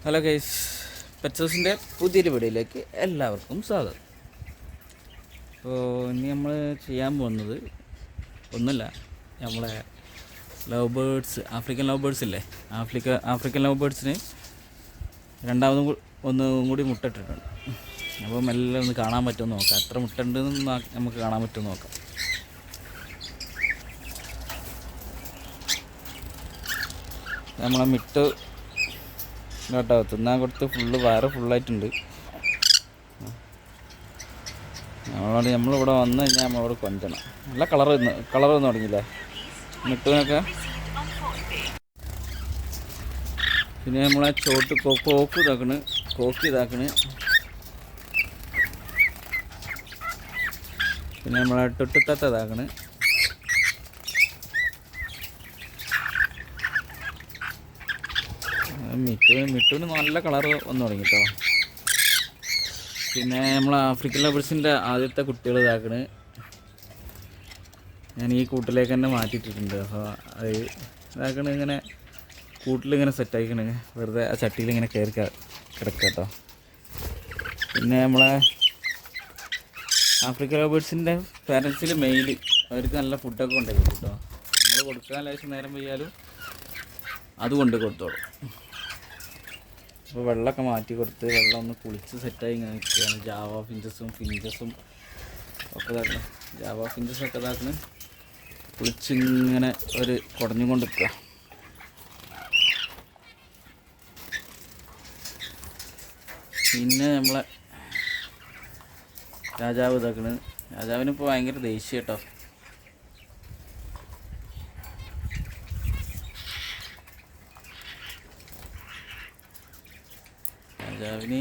Hello guys, പെറ്റ്സോസിൻ്റെ പുതിയൊരു വീഡിയോയിലേക്ക് എല്ലാവർക്കും സ്വാഗതം. അപ്പോൾ ഇനി നമ്മൾ ചെയ്യാൻ പോകുന്നത് ഒന്നുമില്ല, നമ്മളെ love birds, African love birds ഇല്ലേ, ആഫ്രിക്കൻ ലവ് ബേർഡ്സിന് രണ്ടാമതും ഒന്നും കൂടി മുട്ടയിട്ടിട്ടുണ്ട്. അപ്പോൾ മെല്ലെ ഒന്ന് കാണാൻ പറ്റുമെന്ന് നോക്കാം, എത്ര മുട്ടുണ്ടെന്ന് നമുക്ക് കാണാൻ പറ്റുമെന്ന് നോക്കാം. നമ്മളെ മിട്ട് കേട്ടോ തിന്നാൻ കൊടുത്ത് വയറ് ഫുള്ളായിട്ടുണ്ട്. നമ്മളിവിടെ വന്നു കഴിഞ്ഞാൽ നമ്മളവിടെ കൊഞ്ചണം. നല്ല കളർ വന്നു തുടങ്ങിയില്ലേ മിട്ടുവിനൊക്കെ. പിന്നെ നമ്മളെ ചോട്ട് കോക്ക് ഇതാക്കണ്. പിന്നെ നമ്മളെ തൊട്ടിത്തത്ത ഇതാക്കണ്. മിട്ടുവിന് നല്ല കളർ വന്നു തുടങ്ങി കേട്ടോ. പിന്നെ നമ്മൾ ആഫ്രിക്കൻ ലവേഴ്സിൻ്റെ ആദ്യത്തെ കുട്ടികൾ ഇതാക്കണ്. ഞാൻ ഈ കൂട്ടിലേക്ക് തന്നെ മാറ്റിയിട്ടിട്ടുണ്ട്. അപ്പോൾ അത് ഇതാക്കണ ഇങ്ങനെ കൂട്ടിലിങ്ങനെ സെറ്റായിക്കണ്, വെറുതെ ആ ചട്ടിയിൽ ഇങ്ങനെ കയറി കിടക്കുക കേട്ടോ. പിന്നെ നമ്മളെ ആഫ്രിക്കൻ ലവേഴ്സിൻ്റെ പാരൻസിൽ മെയിൽ അവർക്ക് നല്ല ഫുഡൊക്കെ കൊണ്ടുപോയി കേട്ടോ. നമ്മൾ കൊടുക്കാൻ ലേശം നേരം പെയ്യാലും അത് കൊണ്ട് കൊടുത്തോളും. അപ്പോൾ വെള്ളമൊക്കെ മാറ്റി കൊടുത്ത് വെള്ളം ഒന്ന് കുളിച്ച് സെറ്റായി ഇങ്ങനെ നിൽക്കുകയാണ്. ജാവ ഫിഞ്ചസും ഒക്കെ ഇതാക്കണം. ജാവ ഫിഞ്ചസൊക്കെ ഇതാക്കണ് കുളിച്ചിങ്ങനെ ഒരു കുടഞ്ഞു കൊണ്ട് നിൽക്കുക. പിന്നെ നമ്മളെ രാജാവ് ഇതാക്കണ്. രാജാവിനിപ്പോൾ ഭയങ്കര ദേഷ്യം കേട്ടോ. രാജാവിന്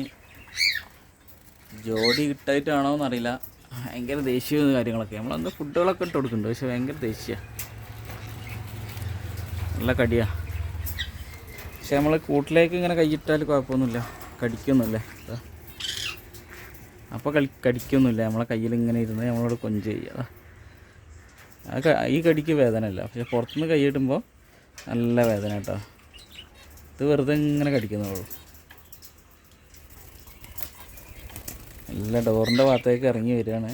ജോഡി കിട്ടായിട്ടാണോ എന്നറിയില്ല, ഭയങ്കര ദേഷ്യവും കാര്യങ്ങളൊക്കെ. നമ്മളന്ന് ഫുഡുകളൊക്കെ ഇട്ട് കൊടുക്കുന്നുണ്ട്, പക്ഷെ ഭയങ്കര ദേഷ്യമാണ്, നല്ല കടിയാണ്. പക്ഷെ നമ്മൾ കൂട്ടിലേക്ക് ഇങ്ങനെ കൈയിട്ടാൽ കുഴപ്പമൊന്നുമില്ല, കടിക്കൊന്നുമില്ല. അപ്പോൾ കടിക്കൊന്നുമില്ല, നമ്മളെ കയ്യിൽ ഇങ്ങനെ ഇരുന്ന് നമ്മളോട് കൊഞ്ച് ചെയ്യുക. ഈ കടിക്ക് വേദന ഇല്ല, പക്ഷെ പുറത്തുനിന്ന് കൈയിടുമ്പോൾ നല്ല വേദന കേട്ടോ. ഇത് വെറുതെ ഇങ്ങനെ കടിക്കുന്നുള്ളൂ. നല്ല ഡോറിൻ്റെ ഭാഗത്തേക്ക് ഇറങ്ങി വരികയാണ്.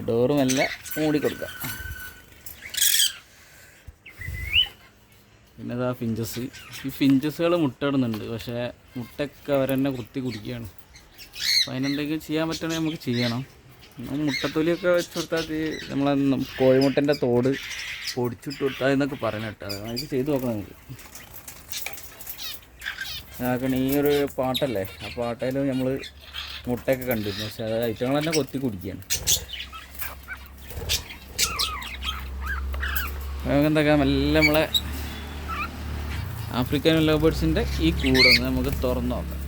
ഡോറ് മെല്ലെ മൂടി കൊടുക്കുക. പിന്നെ ഇതാ ഫിഞ്ചസ്. ഈ ഫിഞ്ചസുകൾ മുട്ടയിടുന്നുണ്ട്, പക്ഷേ മുട്ടയൊക്കെ അവരെന്നെ കുത്തി കുടിക്കുകയാണ്. അപ്പോൾ അതിനെന്തെങ്കിലും ചെയ്യാൻ പറ്റുകയാണെങ്കിൽ നമുക്ക് ചെയ്യണം. മുട്ടത്തൊലിയൊക്കെ വെച്ച് കൊടുത്താൽ നമ്മളെ കോഴിമുട്ടൻ്റെ തോട് പൊടിച്ചിട്ട് കൊടുത്താൽ എന്നൊക്കെ പറയണം കേട്ടോ. അത് ചെയ്ത് നോക്കണം നമുക്ക്. ആക്കണ ഈ ഒരു പാട്ടല്ലേ, ആ പാട്ടയിലും നമ്മൾ മുട്ടയൊക്കെ കണ്ടിരുന്നു, പക്ഷെ അത് ഐറ്റങ്ങൾ തന്നെ കൊത്തി കുടിക്കുകയാണ്. എന്തൊക്കെ മെല്ലെ നമ്മളെ ആഫ്രിക്കൻ ലവ് ബേർഡ്സിൻ്റെ ഈ കൂടൊന്ന് നമുക്ക് തുറന്ന് നോക്കാം.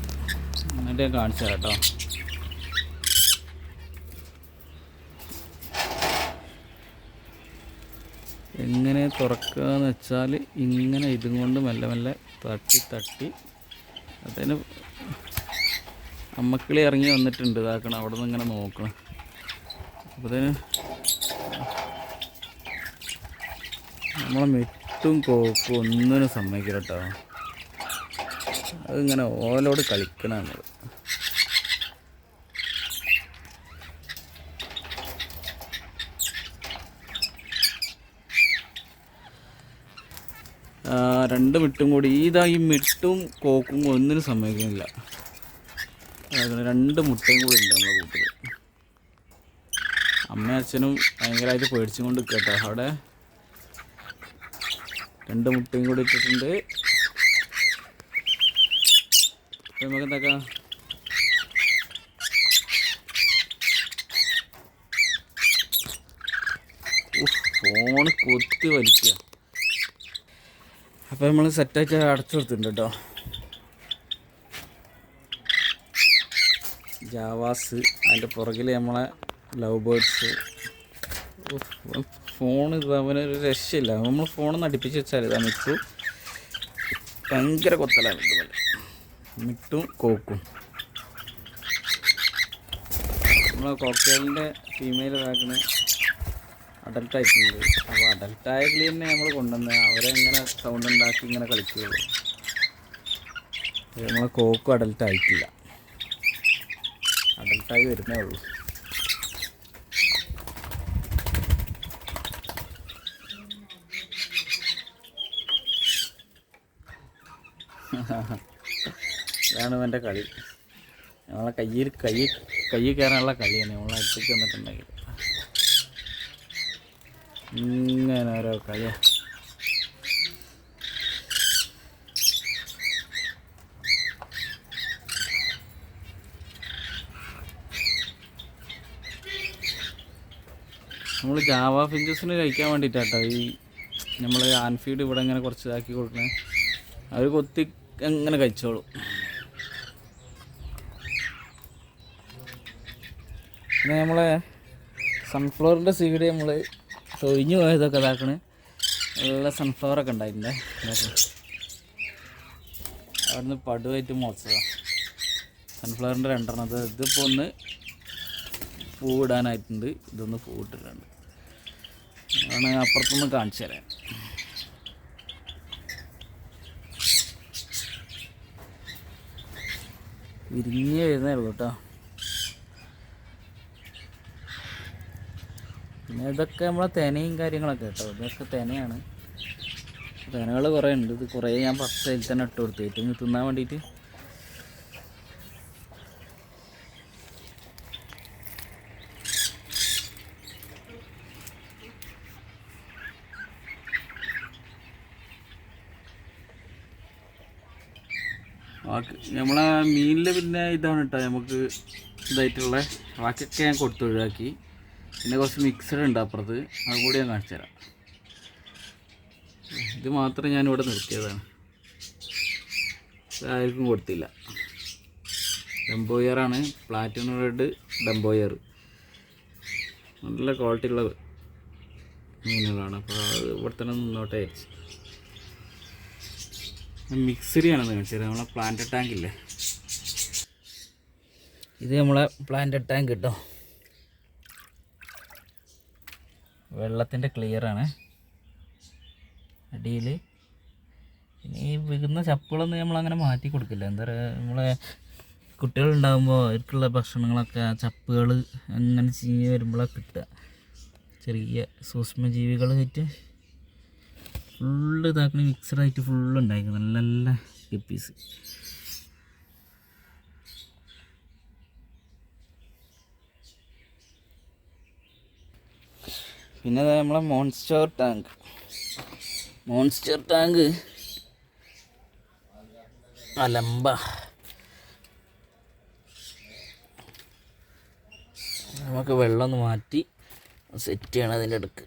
എന്നിട്ട് ഞാൻ കാണിച്ചു തരാം കേട്ടോ. എങ്ങനെ തുറക്കുക എന്ന് വെച്ചാൽ ഇങ്ങനെ ഇതും കൊണ്ട് മെല്ലെ മെല്ലെ തട്ടി അതിന് അമ്മക്കിളി ഇറങ്ങി വന്നിട്ടുണ്ട്. ഇതാക്കണം, അവിടെ നിന്ന് ഇങ്ങനെ നോക്കണം. അപ്പോൾ അതിന് നമ്മളെ മിട്ടും കോക്കും ഒന്നിനും സമ്മതിക്കില്ല കേട്ടോ. അതിങ്ങനെ ഓലോട് കളിക്കണം നമ്മൾ. രണ്ട് മിട്ടും കൂടി ഈ മിട്ടും കോക്കും ഒന്നിനും സമ്മതിക്കുന്നില്ല. രണ്ട് മുട്ടയും കൂടി ഉണ്ട് നമ്മളെ കൂട്ടിൽ. അമ്മയും അച്ഛനും ഭയങ്കരമായിട്ട് പേടിച്ചും കൊണ്ട് കേട്ടോ. അവിടെ രണ്ട് മുട്ടയും കൂടി ഇട്ടിട്ടുണ്ട്. നമുക്ക് എന്താക്കാം, ഫോണ് കൊത്തി വലിക്കുക. അപ്പോൾ നമ്മൾ സെറ്റായിട്ട് അടച്ചു കൊടുത്തിട്ടുണ്ട് കേട്ടോ. ജാവാസ്, അതിൻ്റെ പുറകിൽ നമ്മളെ ലവ് ബേർഡ്സ്. ഫോൺ ഇത് അവനൊരു രക്ഷയില്ല. നമ്മൾ ഫോണൊന്ന് അടുപ്പിച്ച് വെച്ചാൽ ഇതാ മിട്ടു ഭയങ്കര കൊത്തലാണ്. ഇതുപോലെ മിട്ടും കോക്കും. നമ്മളെ കോക്ടെയിലിൻ്റെ ഫീമെയിൽ ഇതാക്കണ അഡൽട്ടായിട്ടുണ്ട്. അപ്പോൾ അഡൽട്ടായ കിളി തന്നെ നമ്മൾ കൊണ്ടുവന്ന് അവരെ ഇങ്ങനെ സൗണ്ട് ഉണ്ടാക്കി ഇങ്ങനെ കളിക്കുകയുള്ളൂ. നമ്മളെ കോക്കും അഡൽട്ടായിട്ടില്ല, അഡൽട്ടായി വരുന്നേ ഉള്ളൂ. ഇതാണ് എൻ്റെ കളി. നമ്മളെ കയ്യിൽ കയറാനുള്ള കളിയാണ് നമ്മളെ അടുത്തേക്ക് വന്നിട്ടുണ്ടെങ്കിൽ. ഇങ്ങനെ ഓരോ കളിയാണ്. നമ്മൾ ജാവ ഫിഞ്ചസിന് കഴിക്കാൻ വേണ്ടിയിട്ടാട്ടോ ഈ നമ്മൾ ആൻഫീഡ് ഇവിടെ ഇങ്ങനെ കുറച്ച് ഇതാക്കി കൊടുക്കണേ. അവർ കൊത്തി എങ്ങനെ കഴിച്ചോളും. പിന്നെ നമ്മളെ സൺഫ്ലവറിൻ്റെ സീഡ് നമ്മൾ തൊഴിഞ്ഞു പോയതൊക്കെ ഇതാക്കണേ. നല്ല സൺഫ്ലവറൊക്കെ ഉണ്ടായിട്ടുണ്ട്. അവിടുന്ന് പടുവായിട്ട് മുളച്ചതാണ് സൺഫ്ലവറിൻ്റെ 2 ഇതിപ്പോൾ ഒന്ന് പൂവിടാനായിട്ടുണ്ട്, ഇതൊന്ന് പൂവിട്ടിട്ടുണ്ട്. അതാണ് അപ്പുറത്തൊന്ന് കാണിച്ചു തരാം. വിരിഞ്ഞ് വരുന്നേ ഉള്ളൂ കേട്ടോ. പിന്നെ ഇതൊക്കെ നമ്മളെ തെനയും കാര്യങ്ങളൊക്കെ കേട്ടോ. ഇതൊക്കെ തെനയാണ്. തെനകൾ കുറേ ഉണ്ട്. ഇത് കുറേ ഞാൻ ഫസ്റ്റ് അതിൽ തന്നെ ഇട്ട് കൊടുത്തു ഏറ്റവും തിന്നാൻ വേണ്ടിയിട്ട്. നമ്മളെ മീനിൽ പിന്നെ ഇതാണ് കേട്ടോ നമുക്ക് ഇതായിട്ടുള്ള ബാക്കിയൊക്കെ ഞാൻ കൊടുത്ത് ഒഴിവാക്കി. പിന്നെ കുറച്ച് മിക്സഡ് ഉണ്ട് അപ്പുറത്ത്, അതുകൂടി ഞാൻ കാണിച്ചു തരാം. ഇത് മാത്രം ഞാനിവിടെ നിർത്തിയതാണ്, ആർക്കും കൊടുത്തില്ല. ഡംബോയറാണ്, പ്ലാറ്റിനം റെഡ് ഡംബോയർ. നല്ല ക്വാളിറ്റി ഉള്ള മീനുകളാണ്. അപ്പോൾ അത് ഇവിടെ തന്നെ നിന്നോട്ടെ വിചാരിച്ചു. മിക്സറിയാണെന്ന് കാണിച്ചത്. നമ്മളെ പ്ലാന്റ് ടാങ്ക് ഇല്ലേ, ഇത് നമ്മളെ പ്ലാന്റ് ടാങ്ക് കേട്ടോ. വെള്ളത്തിൻ്റെ ക്ലിയറാണ് അടിയിൽ. പിന്നെ ഈ വീഴുന്ന ചപ്പുകളൊന്നും നമ്മളങ്ങനെ മാറ്റി കൊടുക്കില്ല. എന്താ പറയുക, നമ്മളെ കുട്ടികളുണ്ടാകുമ്പോൾ അവർക്കുള്ള ഭക്ഷണങ്ങളൊക്കെ ചപ്പുകൾ അങ്ങനെ ചീഞ്ഞ് വരുമ്പോഴാണ് കിട്ടുക. ചെറിയ സൂക്ഷ്മജീവികൾ ആയിട്ട് ഫുള്ള് ഇതാക്കണ മിക്സഡായിട്ട് ഫുള്ള് ഉണ്ടായിരിക്കും. നല്ല നല്ല ഗപ്പീസ്. പിന്നെ നമ്മളെ മോൺസ്റ്റർ ടാങ്ക് അലമ്പ. നമുക്ക് വെള്ളം ഒന്ന് മാറ്റി സെറ്റ് ചെയ്യണം. അതിൻ്റെ അടുക്ക്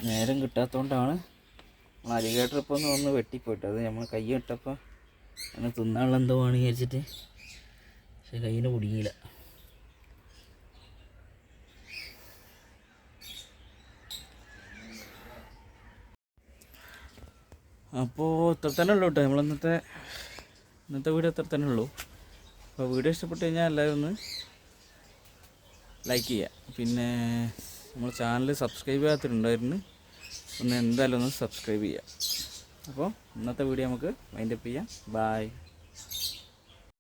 നേരം കിട്ടാത്തതുകൊണ്ടാണ് നമ്മൾ അലിഗേറ്റർ ഇപ്പോൾ ഒന്ന് വെട്ടിപ്പോയിട്ട്. അത് നമ്മൾ കൈ ഇട്ടപ്പോൾ അങ്ങനെ തിന്നാനുള്ള എന്തോ ആണ് വിചാരിച്ചിട്ട്, പക്ഷെ കയ്യിന് കുടുങ്ങിയില്ല. അപ്പോൾ ഇത്ര തന്നെ ഉള്ളൂ കേട്ടോ. ഇന്നത്തെ വീഡിയോ ഇത്ര തന്നെ ഉള്ളൂ. അപ്പോൾ വീഡിയോ ഇഷ്ടപ്പെട്ട് കഴിഞ്ഞാൽ എല്ലാവരും ഒന്ന് ലൈക്ക് ചെയ്യുക. പിന്നെ നമ്മൾ ചാനൽ സബ്സ്ക്രൈബ് ചെയ്യാത്തിട്ടുണ്ടായിരുന്നു, ഒന്ന് എന്തായാലും ഒന്ന് സബ്സ്ക്രൈബ് ചെയ്യുക. അപ്പോൾ ഇന്നത്തെ വീഡിയോ നമുക്ക് വൈൻഡപ്പ് ചെയ്യാം. ബായ്.